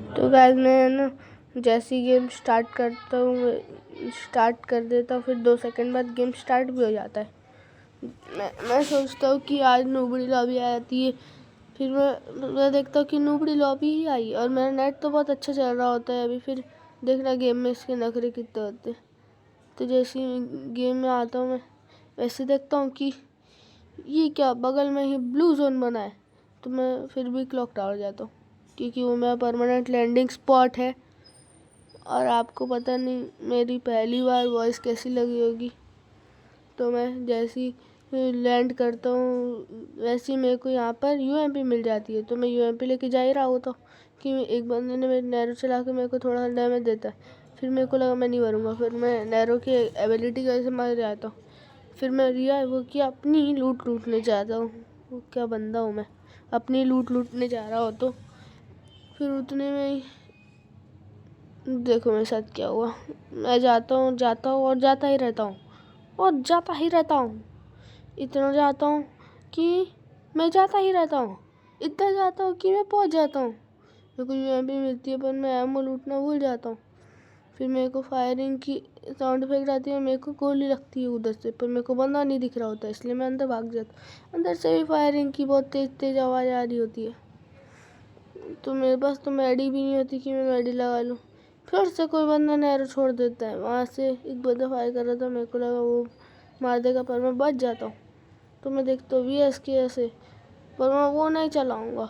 तो गाइस मैं ना जैसी गेम स्टार्ट करता हूँ स्टार्ट कर देता हूँ, फिर 2 सेकंड बाद गेम स्टार्ट भी हो जाता है। मैं सोचता हूँ कि आज नूबड़ी लॉबी आ जाती है, फिर मैं देखता हूँ कि नूबड़ी लॉबी ही आई और मेरा नेट तो बहुत अच्छा चल रहा होता है अभी। फिर देखना गेम में इसके नखरे कितने होते हैं। तो जैसे गेम में आता हूँ मैं वैसे देखता हूँ कि ये क्या बगल में ही ब्लू जोन बना है, तो मैं फिर भी क्लॉक टावर जाता हूँ क्योंकि वो मेरा परमानेंट लैंडिंग स्पॉट है। और आपको पता नहीं मेरी पहली बार वॉइस कैसी लगी होगी। तो मैं जैसे ही लैंड करता हूँ वैसे ही मेरे को यहाँ पर यूएमपी मिल जाती है, तो मैं यूएमपी लेके जा ही रहा होता हूँ कि एक बंदे ने मेरे नैरो चला के मेरे को थोड़ा सा डैमेज देता है। फिर मेरे को लगा मैं नहीं मरूँगा, फिर मैं नैरो की एबिलिटी की वजह से मार जाता हूँ। फिर मैं वो कि अपनी लूट लूटने जाता हूँ। वो क्या बंदा हूँ मैं, अपनी लूट लूटने जा रहा हो। तो फिर उतने में ही देखो मेरे साथ क्या हुआ। मैं जाता हूँ और जाता ही रहता हूँ और जाता ही रहता हूँ। इतना जाता हूँ कि मैं जाता ही रहता हूँ, इतना जाता हूँ कि मैं पहुँच जाता हूँ। मेरे को यूएमपी मिलती है पर मैं एमओ लूटना भूल जाता हूँ। फिर मेरे को फायरिंग की साउंड इफेक्ट आती है, मेरे को गोली लगती है उधर से, पर मेरे को बंदा नहीं दिख रहा होता, इसलिए मैं अंदर भाग जाता। अंदर से भी फायरिंग की बहुत तेज तेज आवाज़ आ रही होती है, तो मेरे पास तो मैडी भी नहीं होती कि मैं मैडी लगा लूँ। फिर से कोई बंदा नैरो छोड़ देता है, वहाँ से एक बंदा फायर कर रहा था, मेरे को लगा वो मार देगा पर मैं बच जाता हूँ। तो मैं देखता हूँ VSK से, पर मैं वो नहीं चलाऊँगा,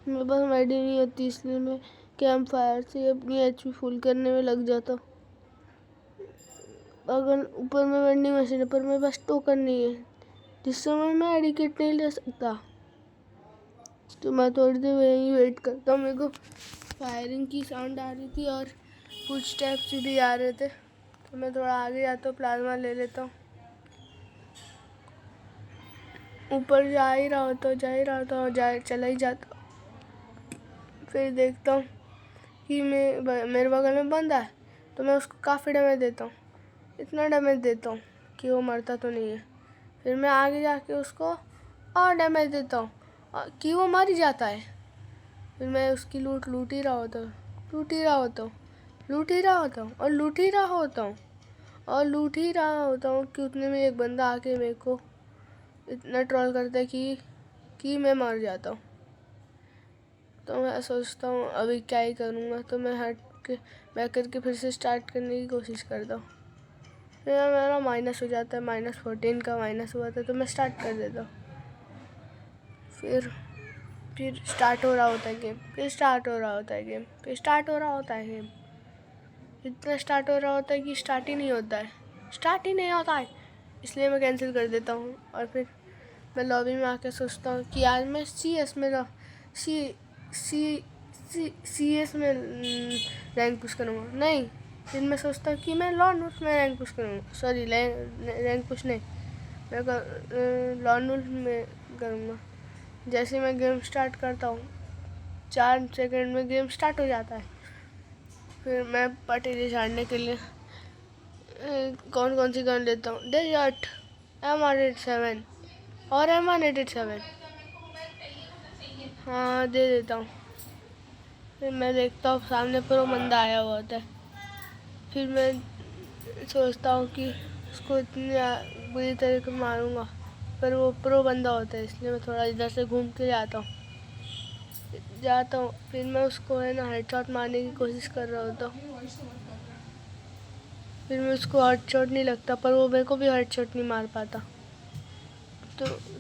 मेरे पास मैडी नहीं होती, इसलिए मैं कैंप फायर से अपनी HP फुल करने में लग जाता हूँ। अगर ऊपर में वेंडिंग मशीन है पर मेरे पास टोकन नहीं है, जिस समय मैं एडी किट नहीं ले सकता। तो मैं थोड़ी देर वहीं वेट करता हूँ। मेरे को फायरिंग की साउंड आ रही थी और कुछ स्टेप्स भी आ रहे थे, तो मैं थोड़ा आगे जाता हूँ, प्लाज्मा ले लेता हूँ। ऊपर जा ही रहा होता और चला ही जाता। फिर देखता हूँ कि मेरे बगल में बंदा है, तो मैं उसको काफ़ी डैमेज देता हूँ, इतना डैमेज देता हूँ कि वो मरता तो नहीं है। फिर मैं आगे जाके उसको और डैमेज देता हूँ कि वो मर ही जाता है। फिर मैं उसकी लूट ही रहा होता हूँ और लूट ही रहा होता हूँ कि उतने में एक बंदा आके मेरे को इतना ट्रोल करता है कि मैं मर जाता हूँ। तो मैं सोचता हूँ अभी क्या ही करूँगा, तो मैं हट के बैक करके फिर से स्टार्ट करने की कोशिश करता हूँ। फिर मेरा माइनस हो जाता है, -14 का माइनस हुआ था, तो मैं स्टार्ट कर देता हूँ। फिर स्टार्ट हो रहा होता है गेम, इतना स्टार्ट हो रहा होता है कि स्टार्ट ही नहीं होता है, इसलिए मैं कैंसिल कर देता हूँ। और फिर मैं लॉबी में आके सोचता हूँ कि आज मैं CS में रैंक पुश करूँगा। नहीं, फिर मैं सोचता हूँ कि मैं लॉन वुल्फ में रैंक पुश करूँगा। सॉरी, रैंक पुश नहीं, मैं लॉन वुल्फ में करूँगा। जैसे मैं गेम स्टार्ट करता हूँ 4 सेकंड में गेम स्टार्ट हो जाता है। फिर मैं पटेरी झाड़ने के लिए कौन सी गन लेता हूँ, डेजर्ट, M187 और M187, हाँ दे देता हूँ। फिर मैं देखता हूँ सामने प्रो बंदा आया हुआ होता है। फिर मैं सोचता हूँ कि उसको इतनी बुरी तरीके मारूंगा, पर वो प्रो बंदा होता है, इसलिए मैं थोड़ा इधर से घूम के जाता हूँ। फिर मैं उसको हेडशॉट मारने की कोशिश कर रहा होता हूँ। फिर मैं उसको हेडशॉट नहीं लगता, पर वो मेरे को भी हेडशॉट नहीं मार पाता।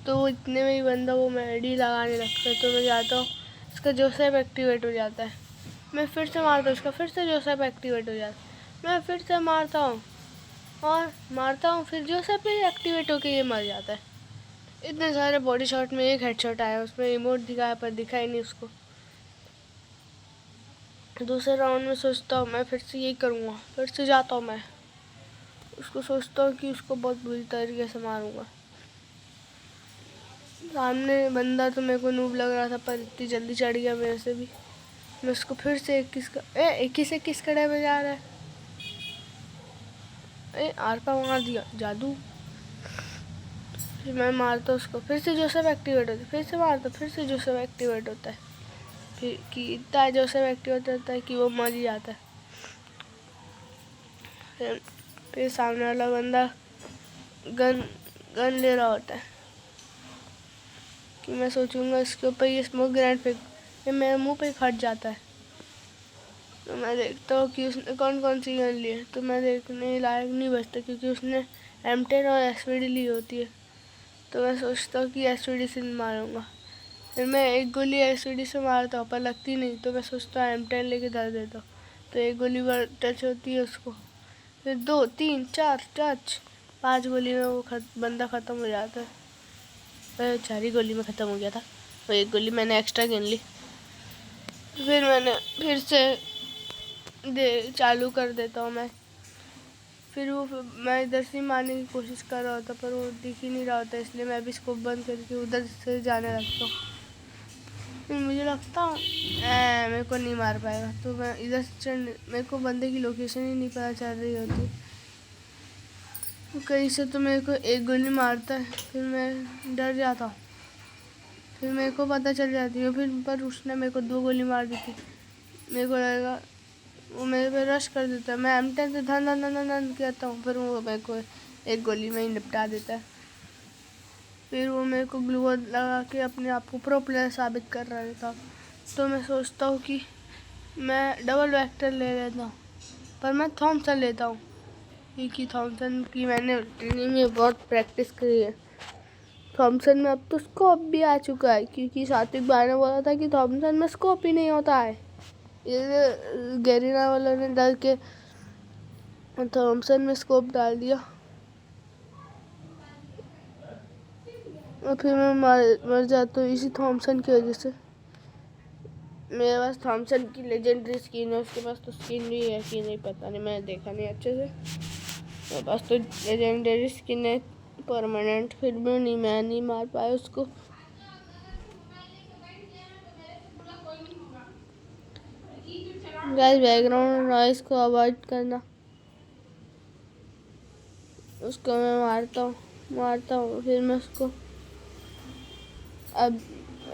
तो वो इतने में ही बंदा वो मेडी लगाने लगता है, तो मैं जाता हूँ, उसका जोसेफ एक्टिवेट हो जाता है। मैं फिर से मारता हूँ उसका, फिर से जोसेफ एक्टिवेट हो जाता है। मैं फिर से मारता हूँ, फिर जोसेफ भी एक्टिवेट होकर ये मर जाता है। इतने सारे बॉडी शॉट में एक हेडशॉट आया, उसमें इमोट दिखाया पर दिखा ही नहीं उसको। दूसरे राउंड में सोचता हूँ मैं फिर से यही करूँगा, फिर से जाता हूँ, मैं उसको सोचता हूँ कि उसको बहुत बुरी तरीके से मारूँगा। सामने बंदा तो मेरे को नूब लग रहा था, पर इतनी जल्दी चढ़ गया मेरे से भी। मैं उसको फिर से 21 का डैमेज आ रहा है। आरपा मार दिया, जादू। फिर मैं मारता उसको, फिर से जोसेफ एक्टिवेट होता है, फिर से मारता, फिर से जोसेफ एक्टिवेट होता है। कि इतना जोसेफ एक्टिवेट होता है कि वो मर ही जाता है। फिर सामने वाला बंदा गन ले रहा होता है कि मैं सोचूंगा इसके ऊपर ये स्मोक ग्रेनेड फेंक, ये मेरे मुंह पे फट जाता है। तो मैं देखता हूँ कि उसने कौन कौन सी गन ली है, तो मैं देखने लायक नहीं बचता क्योंकि उसने M10 और SVD ली होती है। तो मैं सोचता हूँ कि SVD से मारूंगा। फिर मैं एक गोली SVD से मारता हूँ पर लगती नहीं, तो मैं सोचता हूँ M10 लेके धर देता हूँ। तो एक गोली टच होती है उसको, फिर 2 3 4 5 गोली में वो बंदा ख़त्म हो जाता है। 4 ही गोली में ख़त्म हो गया था, तो एक गोली मैंने एक्स्ट्रा गिन ली। फिर मैंने फिर से चालू कर देता हूँ मैं। फिर मैं इधर से मारने की कोशिश कर रहा होता पर वो दिख ही नहीं रहा होता, इसलिए मैं भी स्कोप बंद करके उधर से जाने लगता हूँ। फिर मुझे लगता हूँ मेरे को नहीं मार पाएगा, तो मैं इधर से मेरे को बंदे की लोकेशन ही नहीं पता चल रही होती। तो कहीं से तो मेरे को एक गोली मारता है, फिर मैं डर जाता हूँ। फिर मेरे को पता चल जाती है, फिर पर उसने मेरे को 2 गोली मार दी थी। मेरे को लगेगा वो मेरे पे रश कर देता है, मैं M10 से धन धन धन धन धन कहता हूँ, फिर वो मेरे को एक गोली में ही निपटा देता है। फिर वो मेरे को ग्लू लगा के अपने आप को प्रो प्लेयर साबित कर रहा था। तो मैं सोचता हूँ कि मैं डबल वेक्टर ले लेता हूँ, पर मैं थॉमसन लेता हूँ क्योंकि थॉमसन की मैंने ट्रेनिंग में बहुत प्रैक्टिस करी है। थॉमसन में अब तो स्कोप भी आ चुका है, क्योंकि सात्विक भाई ने बोला था कि थॉमसन में स्कोप ही नहीं होता है। ये गैरिना वालों ने डर के थॉमसन में स्कोप डाल दिया और फिर मैं मर जाता हूँ इसी थॉमसन की वजह से। मेरे पास थॉमसन की लेजेंडरी स्किन है, उसके पास तो स्किन भी है कि नहीं पता नहीं, मैंने देखा नहीं अच्छे से। मेरे पास तो लेजेंडरी स्किन है परमानेंट, फिर भी मैं नहीं मार पाया उसको। गाइस बैकग्राउंड नॉइस को अवॉइड करना। उसको मैं मारता हूँ फिर मैं उसको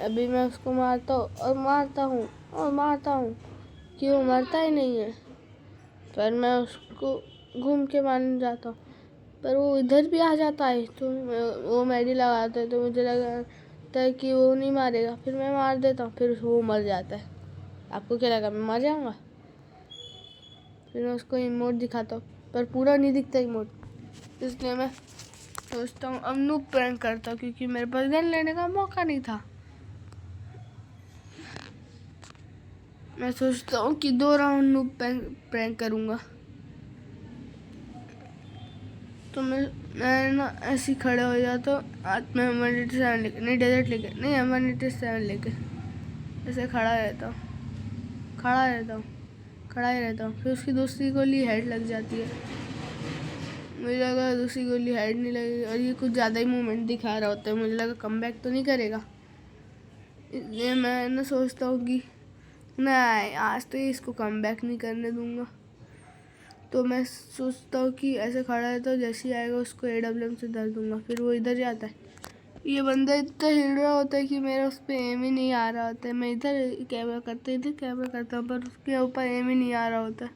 अभी मैं उसको मारता हूँ कि वो मरता ही नहीं है। पर मैं उसको घूम के मारने जाता हूँ, पर वो इधर भी आ जाता है, तो वो मेडी लगाता है, तो मुझे लगता है कि वो नहीं मारेगा, फिर मैं मार देता हूँ, फिर वो मर जाता है। आपको क्या लगा मैं मर जाऊँगा? फिर मैं उसको इमोट दिखाता हूँ, पर पूरा नहीं दिखता इमोट, इसलिए मैं सोचता हूँ अब नूब प्रैंक करता हूँ, क्योंकि मेरे पास गन लेने का मौका नहीं था। मैं सोचता हूँ कि 2 राउंड नूब प्रैंक करूँगा। तो मैं ना ऐसे ही खड़े हो जाता हूँ, हाथ में M187 लेके, नहीं डेजर्ट लेके, नहीं M187 लेके ऐसे खड़ा ही रहता हूँ। फिर उसकी दूसरी गोली हेड लग जाती है, मुझे लगा दूसरी गोली हेड नहीं लगेगी और ये कुछ ज़्यादा ही मूवमेंट दिखा रहा होता है, मुझे लगा कमबैक तो नहीं करेगा, इसलिए मैं ना सोचता हूँ कि नहीं आज तो इसको कमबैक नहीं करने दूँगा। तो मैं सोचता हूँ कि ऐसे खड़ा है तो जैसे ही आएगा उसको AWM से धर दूँगा, फिर वो इधर जाता है। ये बंदा इतना हिल रहा होता है कि मेरा उस पर एम ही नहीं आ रहा होता है। मैं इधर कैमरा करता हूँ पर उसके ऊपर एम ही नहीं आ रहा होता है।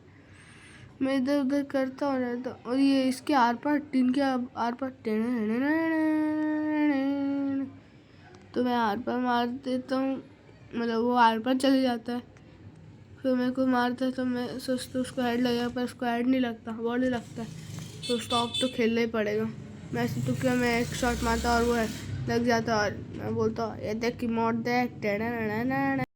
मैं इधर उधर करता हूँ रहता हूँ और ये इसके आर पार टीन के आर पार तो मैं आर पार मार देता हूँ, मतलब वो आर पार चले जाता है। फिर मेरे को मारता है तो मैं सोचता हूँ उसको हेड लगेगा, पर उसको हेड नहीं लगता, बॉडी लगता है। तो स्टॉप तो खेलना ही पड़ेगा। मैं ऐसे तो क्या, मैं एक शॉट मारता और वो लग जाता और मैं बोलता ये देख कि मोड़ देख।